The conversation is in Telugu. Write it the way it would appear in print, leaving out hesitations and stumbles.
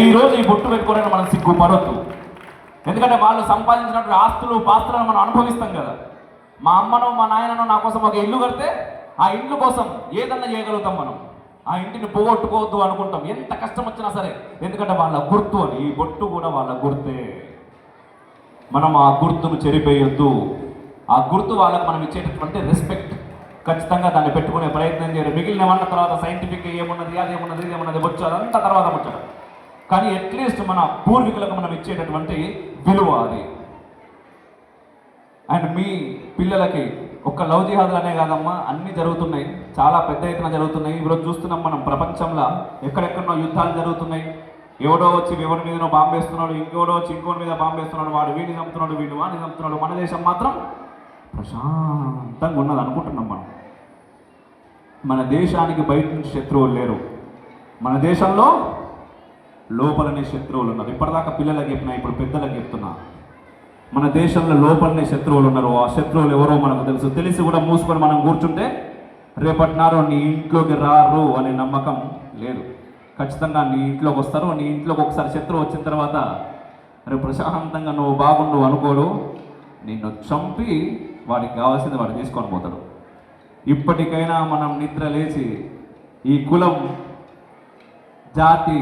ఈ రోజు ఈ బొట్టు పెట్టుకోవడానికి మనం సిగ్గుపడొద్దు. ఎందుకంటే వాళ్ళు సంపాదించినటువంటి ఆస్తులు పాస్తులను మనం అనుభవిస్తాం కదా. మా అమ్మనో మా నాయననో నా కోసం ఒక ఇల్లు కడితే ఆ ఇండ్లు కోసం ఏదన్నా చేయగలుగుతాం మనం. ఆ ఇంటిని పోగొట్టుకోవద్దు అనుకుంటాం ఎంత కష్టం వచ్చినా సరే, ఎందుకంటే వాళ్ళ గుర్తు అని. ఈ బొట్టు కూడా వాళ్ళ గుర్తే. మనం ఆ గుర్తును చెరిపేయొద్దు. ఆ గుర్తు వాళ్ళకు మనం ఇచ్చేటటువంటి రెస్పెక్ట్. ఖచ్చితంగా దాన్ని పెట్టుకునే ప్రయత్నం చేయాలి. మిగిలిన ఏమన్న తర్వాత సైంటిఫిక్ ఏమున్నది, అదేమున్నది, ఇదేమున్నది వచ్చు, అదంతా తర్వాత ముచ్చడం. కానీ అట్లీస్ట్ మన పూర్వీకులకు మనం ఇచ్చేటటువంటి విలువ అది. అండ్ మీ పిల్లలకి ఒక్క లవ్ జిహాదులు అనే కాదమ్మా, అన్నీ జరుగుతున్నాయి, చాలా పెద్ద ఎత్తున జరుగుతున్నాయి. ఈరోజు చూస్తున్నాం మనం ప్రపంచంలో ఎక్కడెక్కడో యుద్ధాలు జరుగుతున్నాయి. ఎవడో వచ్చి ఎవరి మీదనో బాంబేస్తున్నాడు, ఇంకోడో వచ్చి ఇంకోటి మీద బాంబేస్తున్నాడు, వాడు వీడిని చంపుతున్నాడు, వీడు వాడిని చంపుతున్నాడు. మన దేశం మాత్రం ప్రశాంతంగా ఉన్నది అనుకుంటున్నాం మనం. మన దేశానికి బయట నుంచి శత్రువులు లేరు, మన దేశంలో లోపలనే శత్రువులు ఉన్నారు. ఇప్పటిదాకా పిల్లలకు చెప్పినా, ఇప్పుడు పెద్దలకు చెప్తున్నా, మన దేశంలో లోపలనే శత్రువులు ఉన్నారు. ఆ శత్రువులు ఎవరో మనకు తెలుసు. తెలిసి కూడా మూసుకొని మనం కూర్చుంటే రేపటి నాడు నీ ఇంట్లోకి రారు అనే నమ్మకం లేదు. ఖచ్చితంగా నీ ఇంట్లోకి వస్తారు. నీ ఇంట్లోకి ఒకసారి శత్రువు వచ్చిన తర్వాత రేపు ప్రశాంతంగా నువ్వు బాగుండు అనుకోడు, నిన్ను చంపి వాడికి కావాల్సింది వాడు తీసుకొని పోతాడు. ఇప్పటికైనా మనం నిద్ర లేచి ఈ కులం, జాతి,